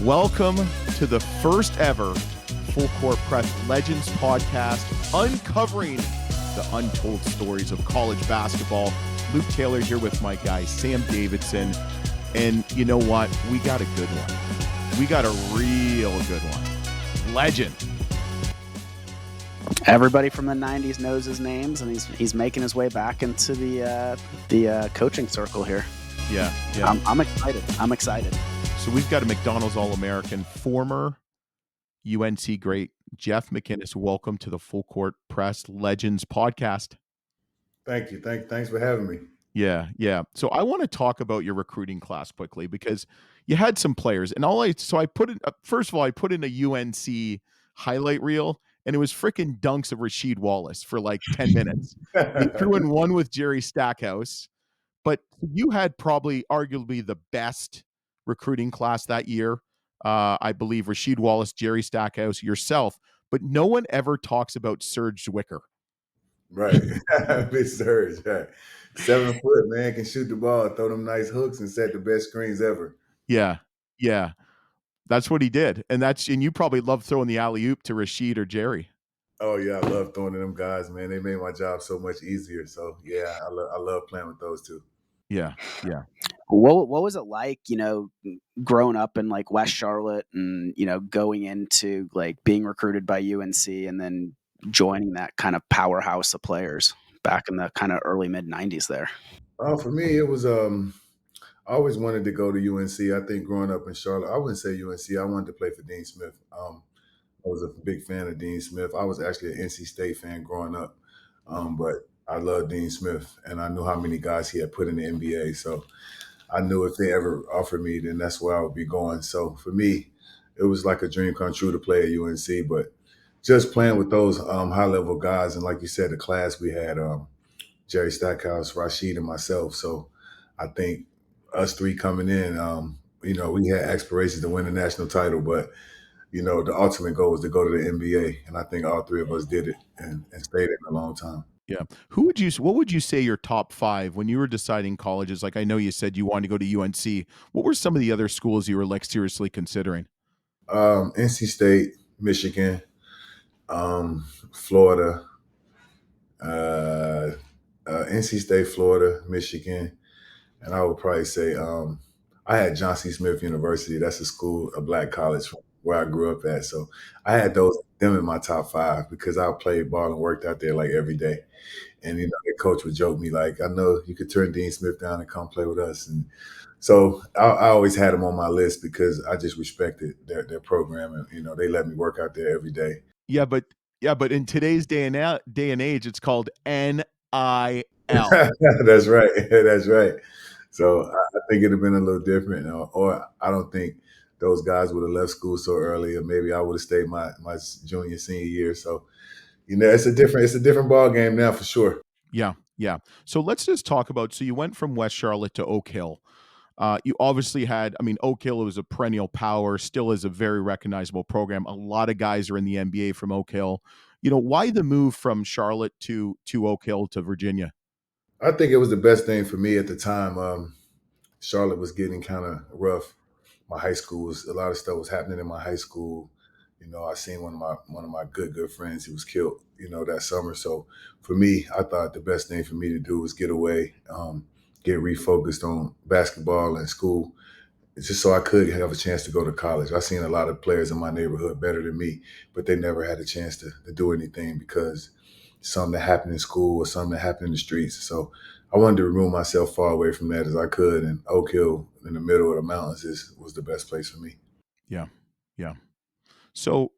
Welcome to the first ever Full Court Press Legends podcast, uncovering the untold stories of college basketball. Luke Taylor here with my guy, Sam Davidson. And you know what? We got a good one. We got a real good one. Legend. Everybody from the 90s knows his names, and he's making his way back into the coaching circle here. Yeah. I'm excited. So we've got a McDonald's All-American, former UNC great, Jeff McInnis. Welcome to the Full Court Press Legends podcast. Thank you. Thanks for having me. Yeah. So I want to talk about your recruiting class quickly because you had some players, and I put in a UNC highlight reel, and it was freaking dunks of Rasheed Wallace for like 10 minutes. He threw in one with Jerry Stackhouse, but you had probably arguably the best recruiting class that year. I believe Rasheed Wallace, Jerry Stackhouse, yourself, but no one ever talks about Serge Zwicker. Right. Big Serge. Right. 7 foot, man, can shoot the ball, throw them nice hooks, and set the best screens ever. Yeah. That's what he did. And you probably love throwing the alley-oop to Rasheed or Jerry. Oh, yeah, I love throwing to them guys, man. They made my job so much easier. So, yeah, I love playing with those two. Yeah. What was it like, growing up in like West Charlotte and, going into like being recruited by UNC and then joining that kind of powerhouse of players back in the kind of early mid 90s there? For me, it was I always wanted to go to UNC. I think growing up in Charlotte, I wouldn't say UNC. I wanted to play for Dean Smith. I was a big fan of Dean Smith. I was actually an NC State fan growing up, but I loved Dean Smith, and I knew how many guys he had put in the NBA. So I knew if they ever offered me, then that's where I would be going. So for me, it was like a dream come true to play at UNC. But just playing with those high-level guys, and like you said, the class we had, Jerry Stackhouse, Rasheed, and myself. So I think us three coming in, we had aspirations to win the national title, but the ultimate goal was to go to the NBA, and I think all three of us did it and stayed in a long time. Yeah. What would you say your top 5 when you were deciding colleges? Like, I know you said you wanted to go to UNC. What were some of the other schools you were like seriously considering? NC State, Michigan, Florida, NC State, Florida, Michigan, and I would probably say I had John C. Smith University. That's a black college where I grew up at. So I had them in my top 5 because I played ball and worked out there like every day. And the coach would joke me like, "I know you could turn Dean Smith down and come play with us." And so I always had them on my list because I just respected their program, and they let me work out there every day. Yeah, but in today's day and age, it's called NIL. That's right. So I think it'd have been a little different, or I don't think those guys would have left school so early, or maybe I would have stayed my junior, senior year. So, it's a different ball game now for sure. Yeah. So let's just talk about, so you went from West Charlotte to Oak Hill. You obviously had, Oak Hill was a perennial power, still is a very recognizable program. A lot of guys are in the NBA from Oak Hill. Why the move from Charlotte to Oak Hill to Virginia? I think it was the best thing for me at the time. Charlotte was getting kind of rough. My high school a lot of stuff was happening in my high school. I seen one of my good friends. He was killed, that summer. So for me, I thought the best thing for me to do was get away, get refocused on basketball and school, just so I could have a chance to go to college. I seen a lot of players in my neighborhood better than me, but they never had a chance to do anything because something that happened in school or something that happened in the streets. So I wanted to remove myself far away from that as I could, and Oak Hill in the middle of the mountains was the best place for me. Yeah. So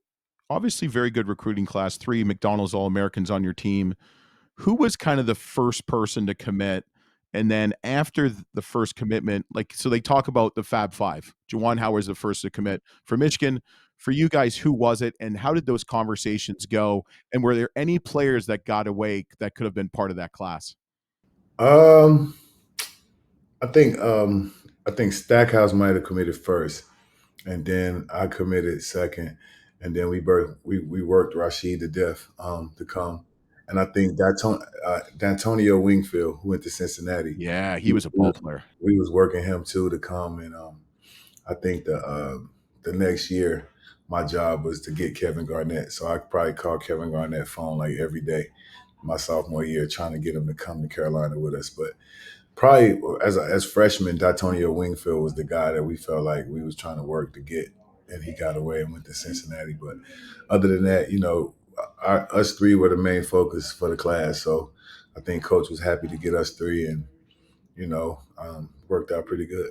obviously very good recruiting class, 3 McDonald's All-Americans on your team. Who was kind of the first person to commit? And then after the first commitment, so they talk about the Fab 5. Juwan Howard's the first to commit for Michigan. For you guys, who was it, and how did those conversations go? And were there any players that got away that could have been part of that class? I think Stackhouse might have committed first, and then I committed second, and then we worked Rasheed to death to come. And I think D'Antonio Wingfield, who went to Cincinnati. Yeah, he was a ball player. We was working him too to come, and I think the the next year, my job was to get Kevin Garnett. So I probably called Kevin Garnett phone like every day my sophomore year, trying to get him to come to Carolina with us. But probably as freshmen, D'Antonio Wingfield was the guy that we felt like we was trying to work to get, and he got away and went to Cincinnati. But other than that, us three were the main focus for the class. So I think Coach was happy to get us three, and worked out pretty good.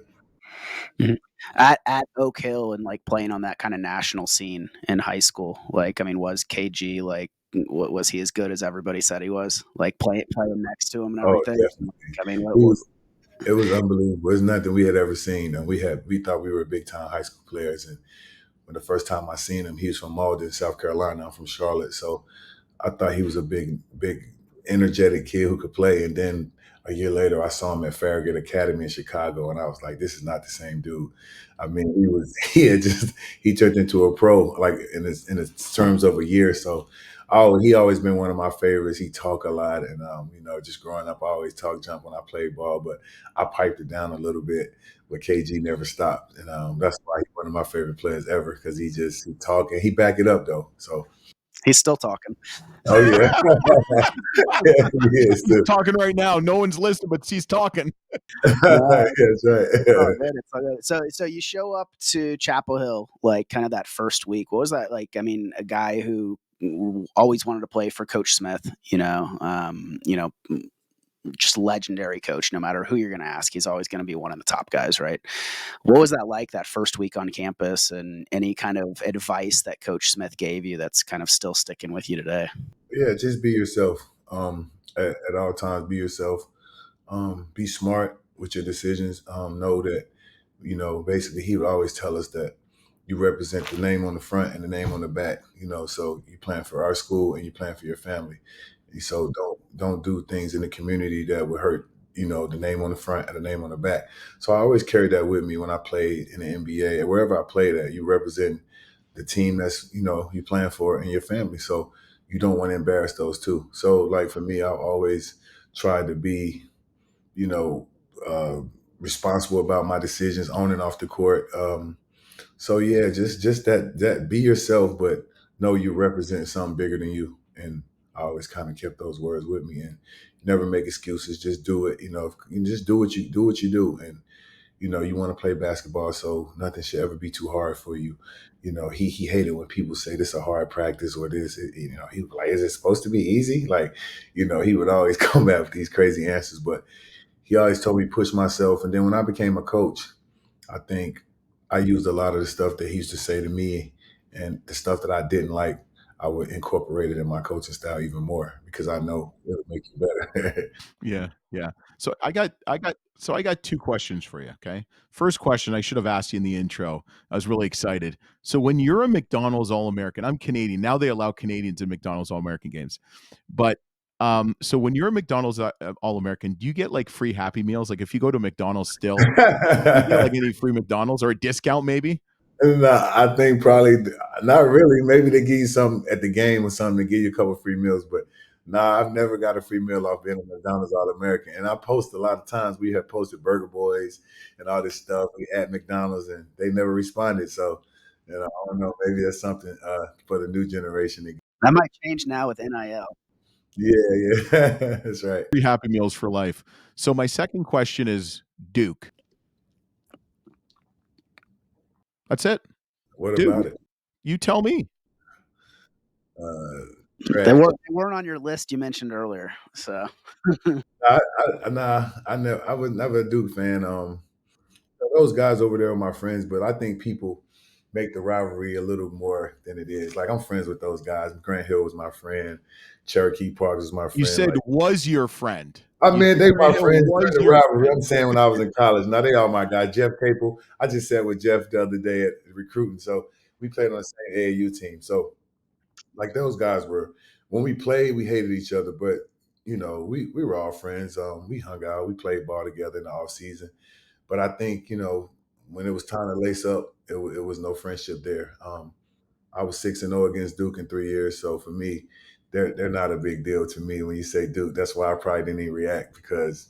Mhm. At Oak Hill and like playing on that kind of national scene in high school, like I mean, was KG like was he as good as everybody said he was? Like playing next to him and Oh, everything. definitely. I mean, He was. It was unbelievable. It's nothing we had ever seen, and we thought we were big time high school players. And when the first time I seen him, he was from Malden, South Carolina. I'm from Charlotte, so I thought he was a big, energetic kid who could play. And then a year later, I saw him at Farragut Academy in Chicago, and I was like, "This is not the same dude." I mean, he turned into a pro like in his terms of a year. So, he always been one of my favorites. He talk a lot, and just growing up, I always talk jump when I played ball, but I piped it down a little bit. But KG never stopped, and that's why he's one of my favorite players ever because he talk and he back it up though. So, he's still talking. oh yeah. Yeah, he is He's too. talking right now. No one's listening, but she's talking. That's right. Oh, man, it's all good. So you show up to Chapel Hill, like kind of that first week. What was that like? I mean, a guy who always wanted to play for Coach Smith, just legendary coach. No matter who you're going to ask, he's always going to be one of the top guys, right? What was that like that first week on campus, and any kind of advice that Coach Smith gave you that's kind of still sticking with you today? Yeah, just be yourself. At all times, be yourself. Be smart with your decisions. Know that, basically he would always tell us that you represent the name on the front and the name on the back. So you plan for our school and you plan for your family. And so don't do things in the community that would hurt, the name on the front and the name on the back. So I always carried that with me when I played in the NBA and wherever I played at. You represent the team that's you plan for and your family. So you don't want to embarrass those two. So like for me, I always tried to be you know, uh, responsible about my decisions on and off the court. So yeah, just that be yourself, but know you represent something bigger than you. And I always kind of kept those words with me and never make excuses. Just do it. You just do what you do. And you want to play basketball, so nothing should ever be too hard for you. He hated when people say this is a hard practice or this. He was like, "Is it supposed to be easy?" Like, he would always come back with these crazy answers, but he always told me push myself. And then when I became a coach, I think I used a lot of the stuff that he used to say to me and the stuff that I didn't like, I would incorporate it in my coaching style even more because I know it'll make you better. Yeah, yeah. So I got 2 questions for you, okay? First question, I should have asked you in the intro. I was really excited. So when you're a McDonald's All-American, I'm Canadian. Now they allow Canadians in McDonald's All-American games. But, so when you're a McDonald's, All-American, do you get, like, free Happy Meals? Like, if you go to McDonald's still, do you get, like, any free McDonald's or a discount maybe? No, I think probably not really. Maybe they give you something at the game or something to give you a couple free meals, but nah, I've never got a free meal off being a McDonald's All American. And I post a lot of times. We have posted Burger Boys and all this stuff we at McDonald's, and they never responded. So, I don't know. Maybe that's something for the new generation. That might change now with NIL. Yeah, yeah, that's right. Free Happy Meals for life. So my second question is Duke. That's it. What Duke, about it? you tell me. Uh, They trash. weren't on your list you mentioned earlier. So I was never a Duke fan. Those guys over there are my friends, but I think people make the rivalry a little more than it is. Like I'm friends with those guys. Grant Hill was my friend. Cherokee Parks was my You friend. said Like was your friend. I You mean, said they my Grant Hill friends during was the your rivalry. friend. I'm saying when I was in college. Now they all my guys. Jeff Capel. I just sat with Jeff the other day at recruiting. So we played on the same AAU team. So like those guys were when we played, we hated each other, but we were all friends. We hung out, we played ball together in the off season. But I think, when it was time to lace up, it was no friendship there. I was 6-0 against Duke in 3 years. So for me, they're not a big deal to me when you say Duke. That's why I probably didn't even react because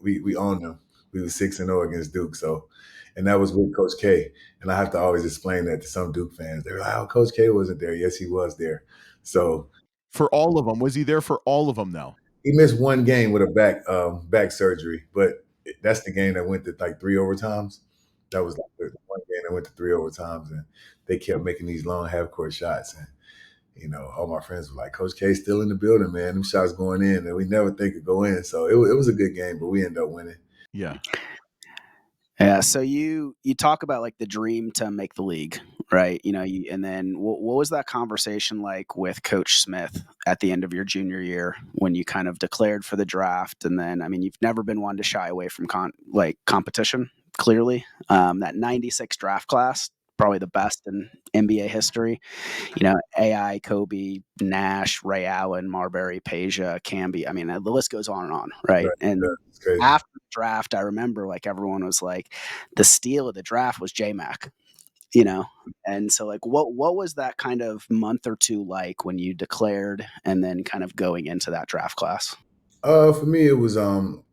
we own them. We were 6-0 against Duke. So, and that was with Coach K. And I have to always explain that to some Duke fans. They're like, "Oh, Coach K wasn't there." Yes, he was there. So For all of them. Was he there for all of them, though? he missed one game with a back surgery, but that's the game that went to like 3 overtimes. That was like the one game that went to 3 overtimes, and they kept making these long half court shots. And all my friends were like, "Coach K's still in the building, man. Them shots going in, and we never think could go in." So it was a good game, but we ended up winning. Yeah. Yeah, so you talk about like the dream to make the league, right? And then what was that conversation like with Coach Smith at the end of your junior year when you kind of declared for the draft? And then, I mean, you've never been one to shy away from competition. Clearly, that '96 draft class, probably the best in NBA history. AI, Kobe, Nash, Ray Allen, Marbury, Peja, Camby. I mean, the list goes on, right? Right. And It's crazy. after the draft, I remember like everyone was like, the steal of the draft was J-Mac, and so like what was that kind of month or two like when you declared and then kind of going into that draft class? For me, it was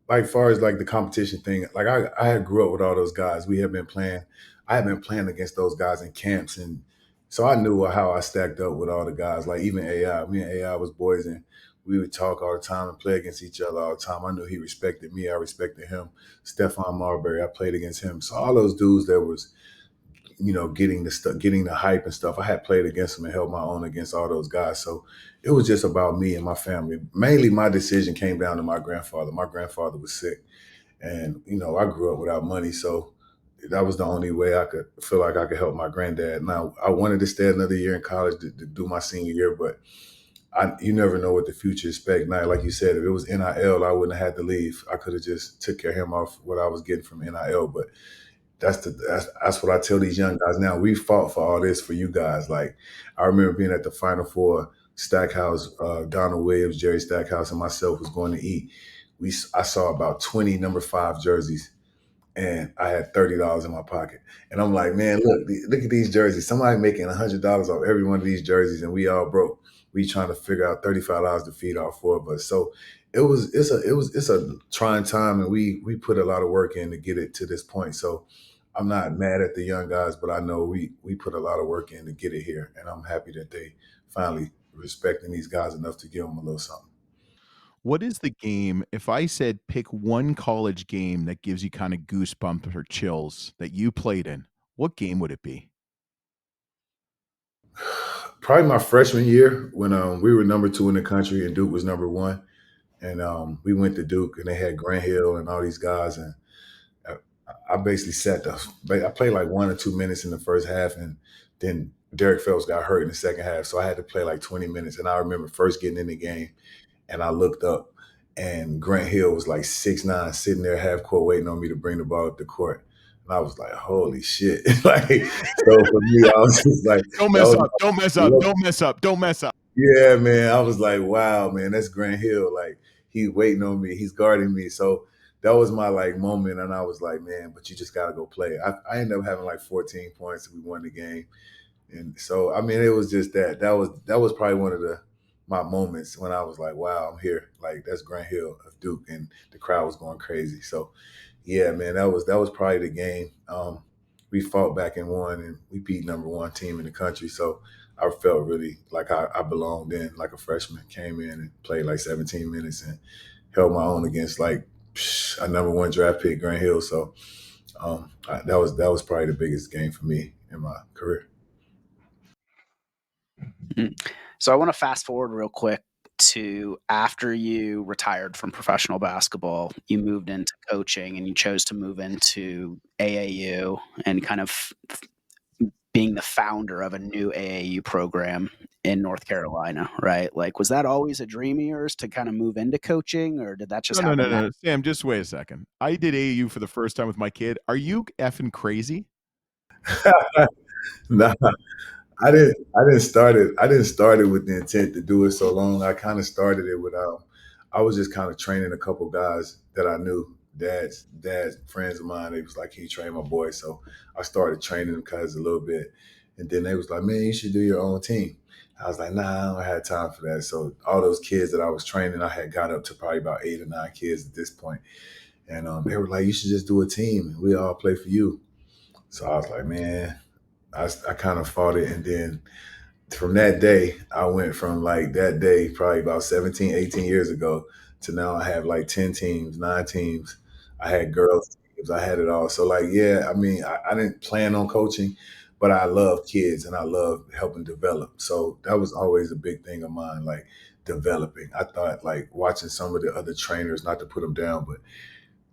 like far as like the competition thing. Like I had grew up with all those guys. We had been playing. I had been playing against those guys in camps, and so I knew how I stacked up with all the guys. Like even AI, me and AI was boys, and we would talk all the time and play against each other all the time. I knew he respected me. I respected him. Stephon Marbury, I played against him. So all those dudes that was getting the stuff, getting the hype and stuff. I had played against them and held my own against all those guys. So it was just about me and my family. Mainly, my decision came down to my grandfather. My grandfather was sick, and I grew up without money, so that was the only way I could feel like I could help my granddad. Now, I wanted to stay another year in college to do my senior year, but you never know what the future expects. Now, like you said, if it was NIL, I wouldn't have had to leave. I could have just took care of him off what I was getting from NIL, but that's what I tell these young guys now. We fought for all this for you guys. Like I remember being at the Final Four, Stackhouse, Donald Williams, Jerry Stackhouse, and myself was going to eat. I saw about 20 number 5 jerseys, and I had $30 in my pocket. And I'm like, man, look at these jerseys. Somebody making $100 off every one of these jerseys, and we all broke. We trying to figure out $35 to feed all 4 of us. So it's a trying time, and we put a lot of work in to get it to this point. So I'm not mad at the young guys, but I know we put a lot of work in to get it here, and I'm happy that they finally respecting these guys enough to give them a little something. What is the game, if I said pick one college game that gives you kind of goosebumps or chills that you played in, what game would it be? Probably my freshman year when we were number 2 in the country and Duke was number 1, and we went to Duke and they had Grant Hill and all these guys, and I basically I played like 1 or 2 minutes in the first half, and then Derek Phelps got hurt in the second half, so I had to play like 20 minutes. And I remember first getting in the game, and I looked up, and Grant Hill was like 6'9", sitting there half court waiting on me to bring the ball up the court. And I was like, holy shit. Like, so for me, I was just like, Don't that mess was up. Don't mess up. Don't mess up. Don't mess up. yeah, man. I was like, wow, man, that's Grant Hill. Like, he's waiting on me. He's guarding me. So that was my like moment. And I was like, man, but you just got to go play. I ended up having like 14 points and we won the game. And so, I mean, it was just that was probably one of my moments when I was like, wow, I'm here. Like, that's Grant Hill of Duke. And the crowd was going crazy. So yeah, man, that was probably the game. We fought back and won, and we beat number 1 team in the country. So I felt really like I belonged in, like a freshman. Came in and played like 17 minutes and held my own against like a number 1 draft pick, Grant Hill. So that was probably the biggest game for me in my career. So I want to fast forward real quick to after you retired from professional basketball, you moved into coaching and you chose to move into AAU and kind of being the founder of a new AAU program in North Carolina, right? Like, was that always a dream of yours to kind of move into coaching, or did that just No, no, happen? no, no. Sam, just wait a second. I did AAU for the first time with my kid. Are you effing crazy? Nah, I didn't start it with the intent to do it so long. I kind of started it with I was just kind of training a couple guys that I knew, dad's friends of mine. They was like, "Can you train my boy?" So I started training them guys a little bit, and then they was like, "Man, you should do your own team." I was like, "Nah, I don't have time for that." So all those kids that I was training, I had got up to probably about 8 or 9 kids at this point. And they were like, you should just do a team. We all play for you. So I was like, man, I kind of fought it. And then from that day, I went from like that day, probably about 17, 18 years ago, to now I have like 10 teams, 9 teams. I had girls teams, I had it all. So like, yeah, I mean, I didn't plan on coaching, but I love kids and I love helping develop. So that was always a big thing of mine, like developing. I thought like watching some of the other trainers, not to put them down, but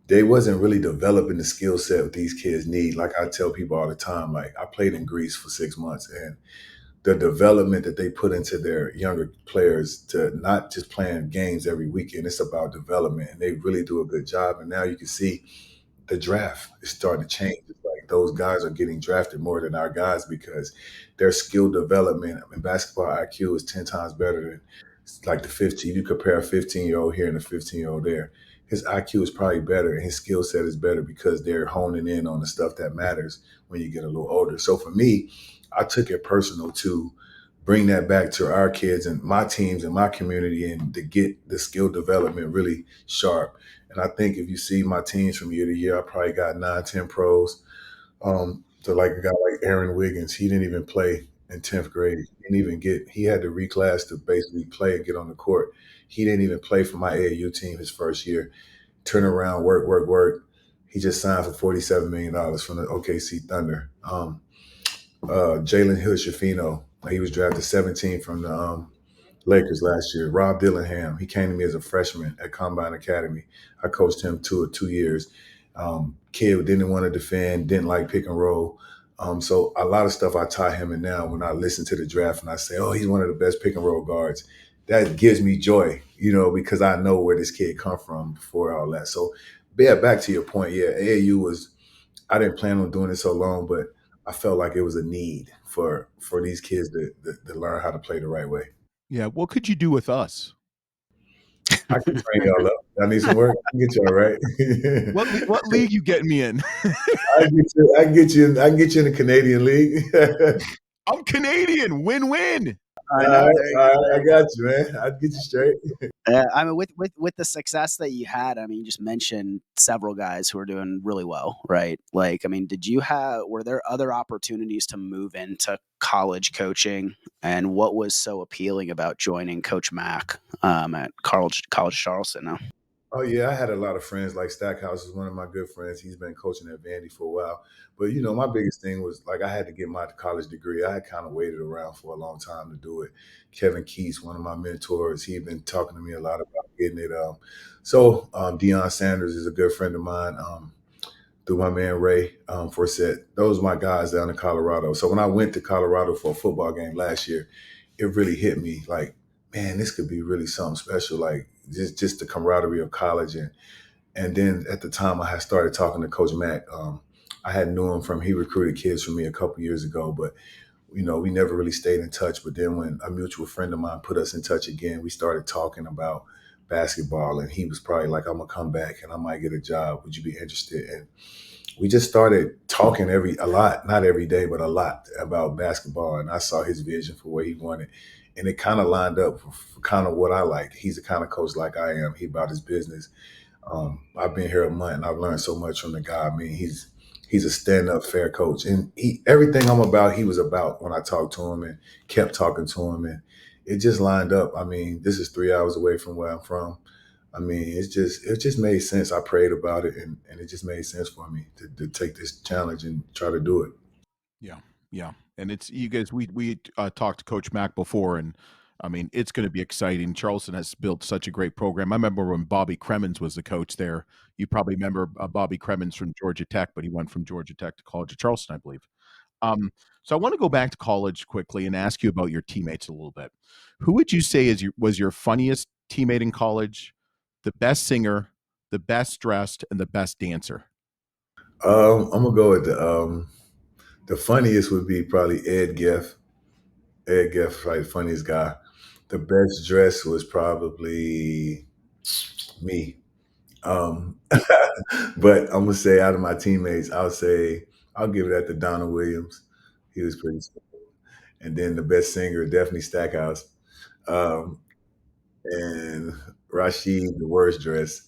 they wasn't really developing the skill set that these kids need. Like I tell people all the time, like I played in Greece for 6 months and the development that they put into their younger players to not just playing games every weekend. It's about development, and they really do a good job. And now you can see the draft is starting to change. It's like those guys are getting drafted more than our guys because their skill development and basketball IQ is 10 times better than like the 15. You compare a 15-year-old here and a 15-year-old there. His IQ is probably better and his skill set is better because they're honing in on the stuff that matters when you get a little older. So for me, I took it personal to bring that back to our kids and my teams and my community and to get the skill development really sharp. And I think if you see my teams from year to year, I probably got 9, 10 pros. To like a guy like Aaron Wiggins, he didn't even play in 10th grade. He didn't even get, he had to reclass to basically play and get on the court. He didn't even play for my AAU team his first year. Turn around, work, work, work. He just signed for $47 million from the OKC Thunder. Jalen Hill-Shafino, he was drafted 17 from the Lakers last year. Rob Dillingham, he came to me as a freshman at Combine Academy. I coached him 2 years. Kid who didn't want to defend, didn't like pick and roll. So a lot of stuff I taught him, and now when I listen to the draft and I say, "Oh, he's one of the best pick and roll guards," that gives me joy, because I know where this kid come from before all that. So, yeah, back to your point, yeah, AAU was. I didn't plan on doing it so long, but I felt like it was a need for these kids to learn how to play the right way. Yeah, what could you do with us? I can train y'all up. I need some work. I can get y'all right. What league you getting me in? I can get you in the Canadian League. I'm Canadian. Win-win. I All know. right, There you all go. right, I There you got you, man. I'll get you straight. I mean, with the success that you had, I mean, you just mentioned several guys who are doing really well, right? Like, I mean, were there other opportunities to move into college coaching? And what was so appealing about joining Coach Mack at College Charleston? Now, Oh yeah, I had a lot of friends. Like Stackhouse is one of my good friends. He's been coaching at Vandy for a while. But my biggest thing was like I had to get my college degree. I had kind of waited around for a long time to do it. Kevin Keats, one of my mentors, he'd been talking to me a lot about getting it. Deion Sanders is a good friend of mine. Through my man Ray Forsett. Those are my guys down in Colorado. So when I went to Colorado for a football game last year, it really hit me like, man, this could be really something special. Like just the camaraderie of college and then at the time I had started talking to Coach Mack. I had knew him he recruited kids for me a couple years ago, but we never really stayed in touch. But then when a mutual friend of mine put us in touch again, we started talking about basketball and he was probably like, I'm gonna come back and I might get a job. Would you be interested? And we just started talking a lot, not every day, but a lot about basketball. And I saw his vision for what he wanted. And it kind of lined up for kind of what I like. He's the kind of coach like I am. He about his business. I've been here a month and I've learned so much from the guy. I mean, he's a stand-up fair coach. And everything I'm about, he was about when I talked to him and kept talking to him. And it just lined up. I mean, this is 3 hours away from where I'm from. I mean, it just made sense. I prayed about it and it just made sense for me to take this challenge and try to do it. Yeah, yeah, and it's you guys. We talked to Coach Mack before, and I mean it's going to be exciting. Charleston has built such a great program. I remember when Bobby Cremins was the coach there. You probably remember Bobby Cremins from Georgia Tech, but he went from Georgia Tech to College of Charleston, I believe. So I want to go back to college quickly and ask you about your teammates a little bit. Who would you say was your funniest teammate in college, the best singer, the best dressed, and the best dancer? I'm gonna go with the funniest would be probably Ed Geff. Ed Geff, probably the funniest guy. The best dress was probably me. Um, but I'm gonna say out of my teammates, I'll give that to Donna Williams. He was pretty simple. And then the best singer, definitely Stackhouse. Um, and Rasheed, the worst dress.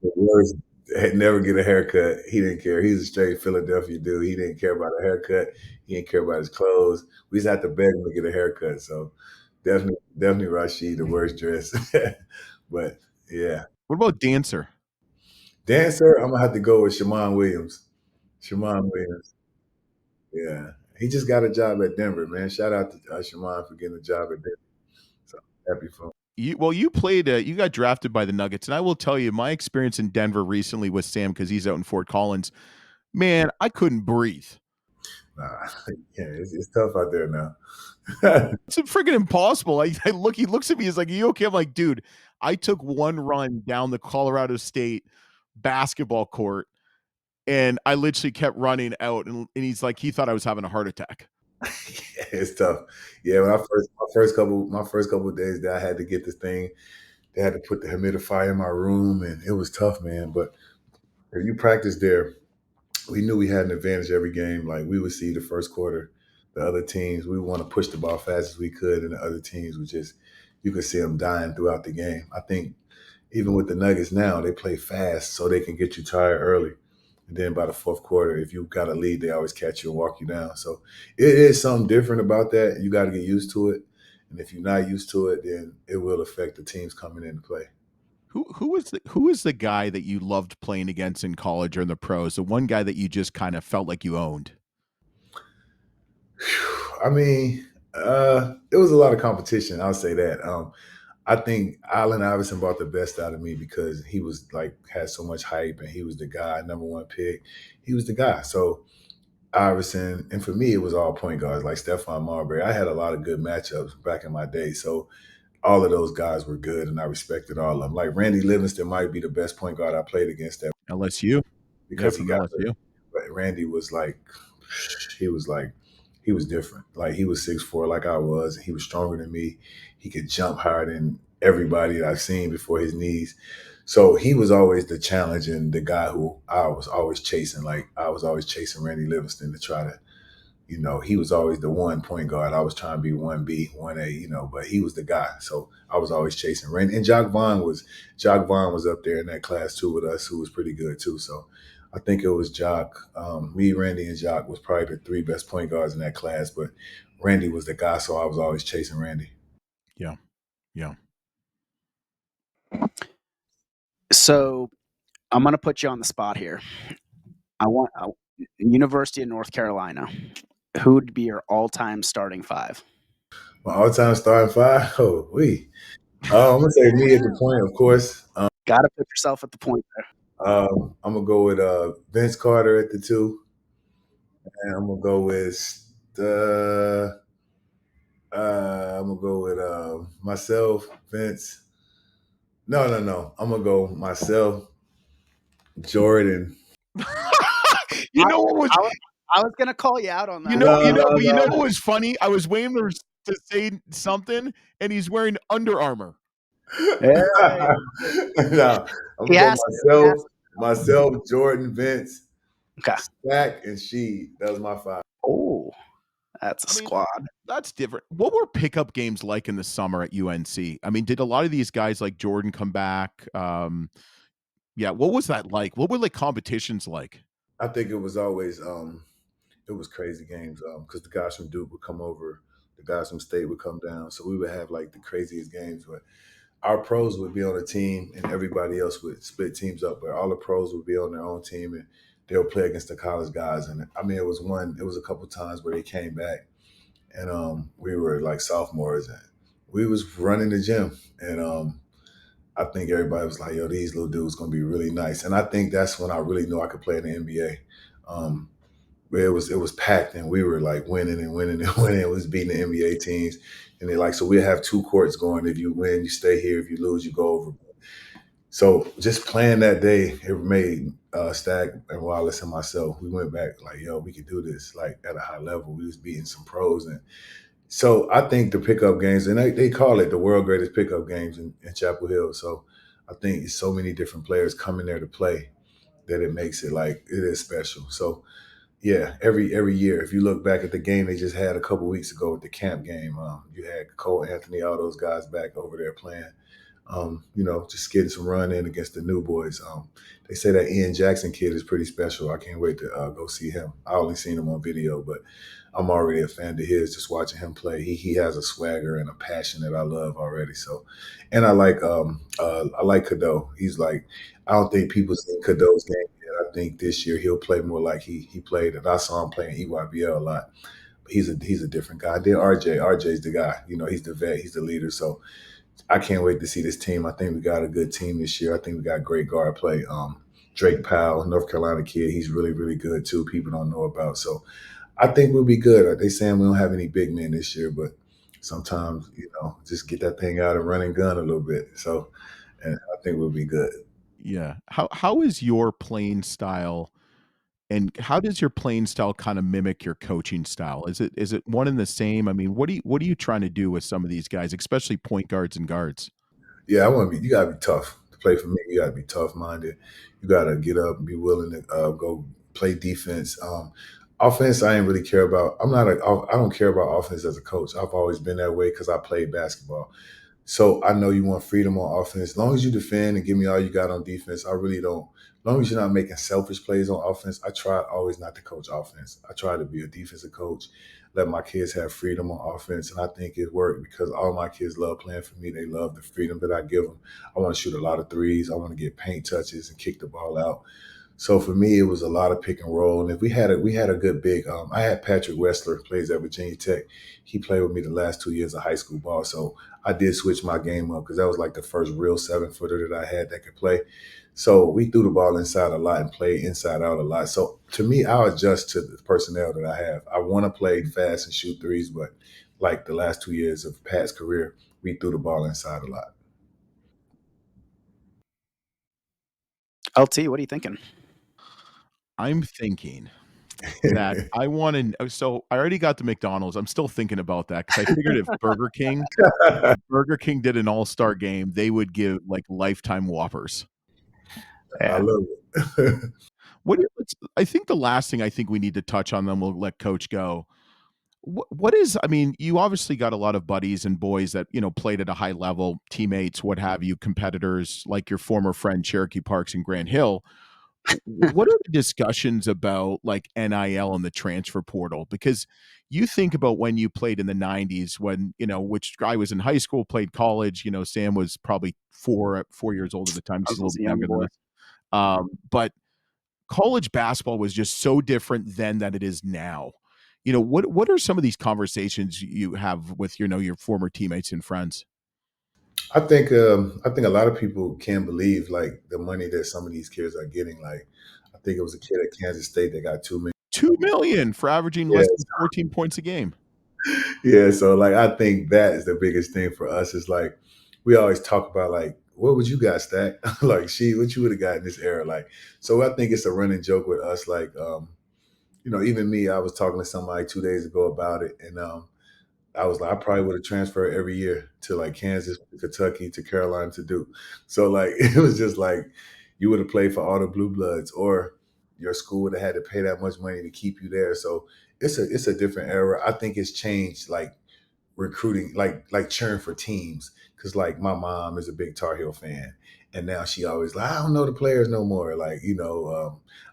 The worst. Had never get a haircut. He didn't care. He's a straight Philadelphia dude. He didn't care about a haircut. He didn't care about his clothes. We just had to beg him to get a haircut. So definitely Rasheed, the worst dress. But yeah, What about dancer? dancer. I'm gonna have to go with Shammond Williams. Shammond Williams. Yeah, he just got a job at Denver, man. Shout out to Shammond for getting a job at Denver. So happy for him. You played. You got drafted by the Nuggets, and I will tell you my experience in Denver recently with Sam because he's out in Fort Collins. Man, I couldn't breathe. Nah, yeah, it's tough out there now. It's freaking impossible. I look. He looks at me. He's like, "Are you okay?" I'm like, "Dude, I took one run down the Colorado State basketball court, and I literally kept running out." And he's like, he thought I was having a heart attack. It's tough. Yeah, when my first couple of days that I had to get this thing, they had to put the humidifier in my room, and it was tough, man. But if you practice there, we knew we had an advantage every game. Like we would see the first quarter, the other teams, we want to push the ball fast as we could, and the other teams would just you could see them dying throughout the game. I think even with the Nuggets now, they play fast so they can get you tired early. And then by the fourth quarter, if you got a lead, they always catch you and walk you down. So it is something different about that. You got to get used to it. And if you're not used to it, then it will affect the teams coming into play. Who is the guy that you loved playing against in college or in the pros? The one guy that you just kind of felt like you owned. I mean, it was a lot of competition. I'll say that. I think Allen Iverson brought the best out of me because he was like had so much hype and he was the guy, number one pick. He was the guy. So Iverson, and for me, it was all point guards like Stephon Marbury. I had a lot of good matchups back in my day. So all of those guys were good and I respected all of them. Like Randy Livingston might be the best point guard I played against that LSU. Yeah, because he from got hurt. LSU. But Randy was like, he was different. Like he was 6'4", like I was. He was stronger than me. He could jump higher than everybody that I've seen before his knees. So he was always the challenge and the guy who I was always chasing. Like I was always chasing Randy Livingston to try to, he was always the one point guard. I was trying to be 1B, 1A, but he was the guy. So I was always chasing Randy. And Jock Vaughn was up there in that class too with us, who was pretty good too. So I think it was Jock, me, Randy, and Jock was probably the three best point guards in that class. But Randy was the guy, so I was always chasing Randy. Yeah. Yeah. So I'm going to put you on the spot here. I want University of North Carolina. Who would be your all-time starting five? My all-time starting five? Oh, I'm going to say me at the point, of course. Got to put yourself at the point there. I'm going to go with Vince Carter at the two. And I'm going to go with myself, Vince. No. I'm gonna go myself, Jordan. You know what was I was gonna call you out on that. you know what was funny? I was waiting to say something, and he's wearing Under Armour. Hey. No, I'm gonna go myself, Jordan, Vince, Okay. Stack, and Sheed. That was my five. Oh, that's a squad. That's different. What were pickup games like in the summer at UNC? I mean, did a lot of these guys like Jordan come back? Yeah, what was that like? What were like competitions like? I think it was always it was crazy games because the guys from Duke would come over, the guys from State would come down, so we would have like the craziest games. But our pros would be on a team, and everybody else would split teams up. But all the pros would be on their own team, and they'll play against the college guys. And I mean, it was a couple times where they came back, and we were like sophomores, and we was running the gym, and I think everybody was like, "Yo, these little dudes gonna be really nice." And I think that's when I really knew I could play in the NBA. Where it was packed, and we were like winning and winning and winning. It was beating the NBA teams, and they like, so we have two courts going. If you win, you stay here. If you lose, you go over. So just playing that day, it made Stack and Wallace and myself. We went back like, yo, we could do this like at a high level. We was beating some pros, and so I think the pickup games, and they call it the world greatest pickup games in Chapel Hill. So I think it's so many different players coming there to play that it makes it like it is special. So yeah, every year, if you look back at the game they just had a couple weeks ago with the camp game, you had Cole Anthony, all those guys back over there playing. Just getting some run in against the new boys. They say that Ian Jackson kid is pretty special. I can't wait to go see him. I only seen him on video, but I'm already a fan of his. Just watching him play, he has a swagger and a passion that I love already. So, and I like Cadeau. He's like, I don't think people seen Cadeau's game yet. I think this year he'll play more like he played, and I saw him playing EYBL a lot. He's a different guy. Then RJ's the guy. He's the vet. He's the leader. So I can't wait to see this team. I think we got a good team this year. I think we got great guard play. Drake Powell, North Carolina kid, he's really, really good too. People don't know about. So I think we'll be good. They saying we don't have any big men this year, but sometimes, just get that thing out and run and gun a little bit. So, and I think we'll be good. Yeah. How is your playing style, and how does your playing style kind of mimic your coaching style? Is it one and the same? I mean, what are you trying to do with some of these guys, especially point guards and guards? Yeah, you gotta be tough to play for me. You gotta be tough minded. You gotta get up and be willing to go play defense. Offense, I ain't really care about. I don't care about offense as a coach. I've always been that way because I played basketball. So I know you want freedom on offense. As long as you defend and give me all you got on defense, I really don't. As long as you're not making selfish plays on offense, I try always not to coach offense. I try to be a defensive coach, let my kids have freedom on offense. And I think it worked because all my kids love playing for me. They love the freedom that I give them. I want to shoot a lot of threes. I want to get paint touches and kick the ball out. So for me, it was a lot of pick and roll. And if we had a good big, I had Patrick Wessler, plays at Virginia Tech. He played with me the last 2 years of high school ball. So I did switch my game up because that was like the first real 7-footer that I had that could play. So we threw the ball inside a lot and played inside out a lot. So to me, I'll adjust to the personnel that I have. I want to play fast and shoot threes, but like the last 2 years of Pat's career, we threw the ball inside a lot. LT, what are you thinking? I'm thinking that I want to. So I already got the McDonald's. I'm still thinking about that because I figured if Burger King did an all-star game, they would give like lifetime Whoppers. I Yeah. love it. I think the last thing I think we need to touch on, then we'll let Coach go. What is? I mean, you obviously got a lot of buddies and boys that played at a high level, teammates, what have you, competitors like your former friend Cherokee Parks and Grant Hill. What are the discussions about like NIL and the transfer portal? Because you think about when you played in the 90s when, which I was in high school, played college, Sam was probably 4 years old at the time. I He's a was little just a bit young younger than boy. us. But college basketball was just so different then than it is now. What are some of these conversations you have with, your former teammates and friends? I think a lot of people can't believe like the money that some of these kids are getting. Like I think it was a kid at Kansas State that got 2 million. 2 million for averaging less than Yes. 14 points a game. Yeah, so like I think that is the biggest thing for us is like we always talk about like what would you got stack like what you would have got in this era like so I think it's a running joke with us like even me I was talking to somebody 2 days ago about it and I was like, I probably would have transferred every year to like Kansas, to Kentucky, to Carolina to do. So like it was just like you would have played for all the blue bloods, or your school would have had to pay that much money to keep you there. So it's a different era. I think it's changed like recruiting, like cheering for teams. Cause like my mom is a big Tar Heel fan. And now she always like, I don't know the players no more. Like,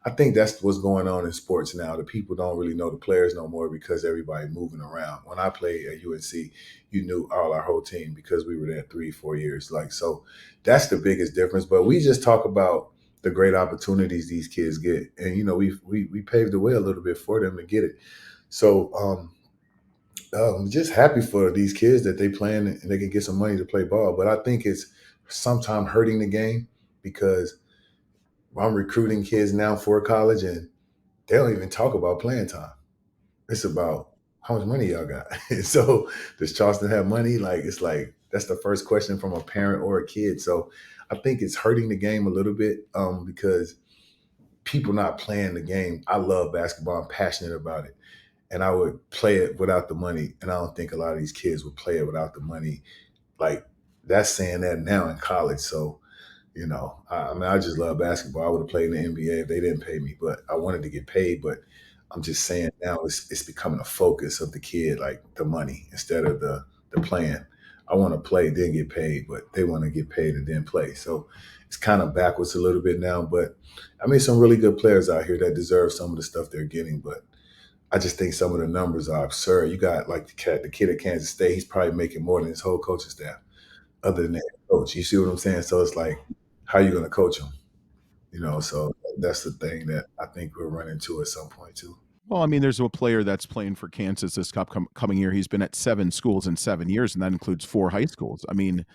I think that's what's going on in sports now. The people don't really know the players no more because everybody moving around. When I played at UNC, you knew all our whole team because we were there 3-4 years. Like, so that's the biggest difference. But we just talk about the great opportunities these kids get. And, we paved the way a little bit for them to get it. So, I'm just happy for these kids that they playing and they can get some money to play ball. But I think it's sometimes hurting the game because I'm recruiting kids now for college and they don't even talk about playing time. It's about how much money y'all got. So does Charleston have money? Like it's like that's the first question from a parent or a kid. So I think it's hurting the game a little bit because people not playing the game. I love basketball. I'm passionate about it and I would play it without the money. And I don't think a lot of these kids would play it without the money. Like that's saying that now in college. So, I mean, I just love basketball. I would have played in the NBA if they didn't pay me, but I wanted to get paid. But I'm just saying now it's becoming a focus of the kid, like the money instead of the playing. I want to play, then get paid, but they want to get paid and then play. So it's kind of backwards a little bit now. But I mean, some really good players out here that deserve some of the stuff they're getting. But I just think some of the numbers are absurd. You got like the kid at Kansas State, he's probably making more than his whole coaching staff, other than the head coach. You see what I'm saying? So it's like, how are you going to coach him? So that's the thing that I think we'll run into at some point too. Well, I mean, there's a player that's playing for Kansas this coming year. He's been at 7 schools in 7 years, and that includes 4 high schools. I mean,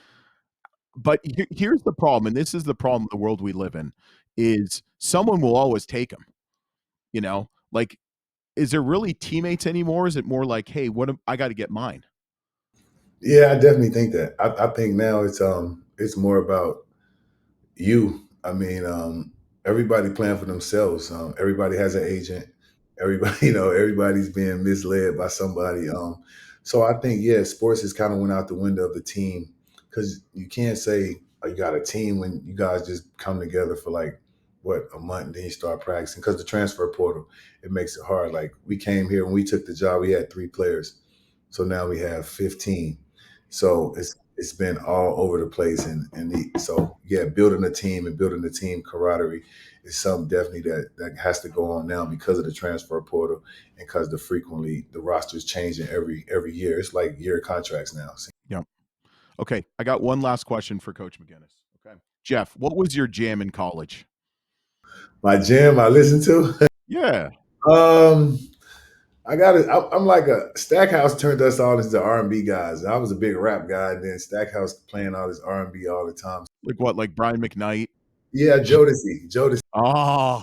but here's the problem, and this is the problem of the world we live in, is someone will always take him. Like, is there really teammates anymore? Is it more like, hey, I got to get mine? Yeah, I definitely think that. I think now it's more about you. I mean, everybody playing for themselves. Everybody has an agent. Everybody, everybody's being misled by somebody. So I think, yeah, sports has kind of went out the window of the team, because you can't say you got a team when you guys just come together for like a month and then you start practicing, because the transfer portal, it makes it hard. Like, we came here when we took the job, we had 3 players, so now we have 15. So it's been all over the place, so yeah, building a team and building the team camaraderie is something definitely that has to go on now because of the transfer portal, and because the roster's changing every year. It's like year contracts now. Yeah. Okay, I got one last question for Coach McInnis. Okay, Jeff, what was your jam in college? My jam I listen to? Yeah. I got it. I'm like Stackhouse turned us all into R&B guys. I was a big rap guy, and then Stackhouse playing all this R&B all the time. Like what? Like Brian McKnight? Yeah, Jodeci. Oh,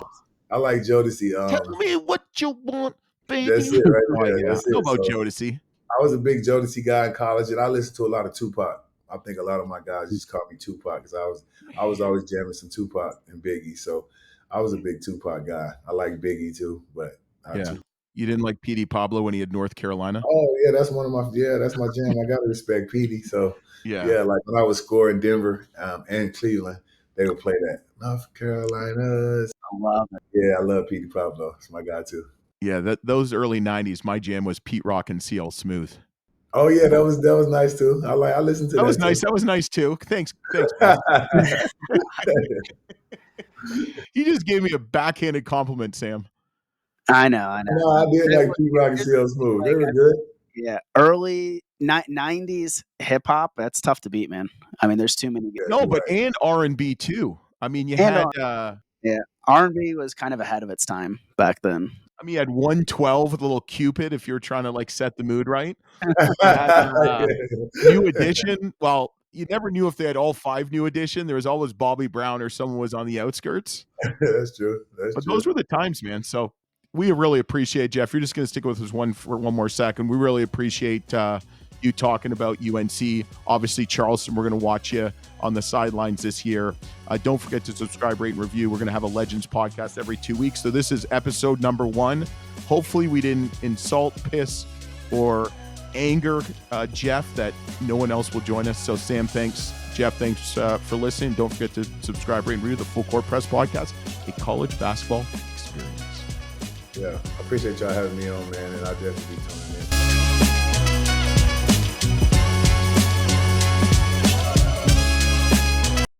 I like Jodeci. tell me what you want, baby. That's it right Oh, there. yeah. That's I know it. about So Jodeci. I was a big Jodeci guy in college, and I listened to a lot of Tupac. I think a lot of my guys just called me Tupac because I was always jamming some Tupac and Biggie. So I was a big Tupac guy. I like Biggie too, but Yeah. You didn't like P.D. Pablo when he had North Carolina? Oh yeah, that's that's my jam. I gotta respect Petey. So yeah, like when I was scoring Denver and Cleveland, they would play that North Carolinas. I love it. Yeah, I love Petey Pablo. It's my guy too. Yeah, those early '90s, my jam was Pete Rock and CL Smooth. Oh yeah, that was nice too. I listened to that. That was too. nice. That was nice too. Thanks. You just gave me a backhanded compliment, Sam. I know. No, I did like Pete Rock and CL Smooth. They were good. Yeah, early 90s hip hop. That's tough to beat, man. I mean, there's too many. No, but and R&B too. I mean, you had yeah, R&B was kind of ahead of its time back then. I mean, you had 112 with a little Cupid if you're trying to like set the mood right. You had, New Edition. Well, you never knew if they had all 5 New Edition. There was always Bobby Brown or someone was on the outskirts. That's true. Those were the times, man. So we really appreciate, Jeff. You're just going to stick with us for one more second. We really appreciate you talking about UNC. Obviously, Charleston, we're going to watch you on the sidelines this year. Don't forget to subscribe, rate, and review. We're going to have a Legends podcast every 2 weeks. So this is episode number 1. Hopefully we didn't insult, piss, or anger Jeff that no one else will join us. So Sam, thanks. Jeff, thanks for listening. Don't forget to subscribe, rate, and review the Full Court Press podcast, a college basketball experience. Yeah, I appreciate y'all having me on, man, and I'll definitely be tuning in.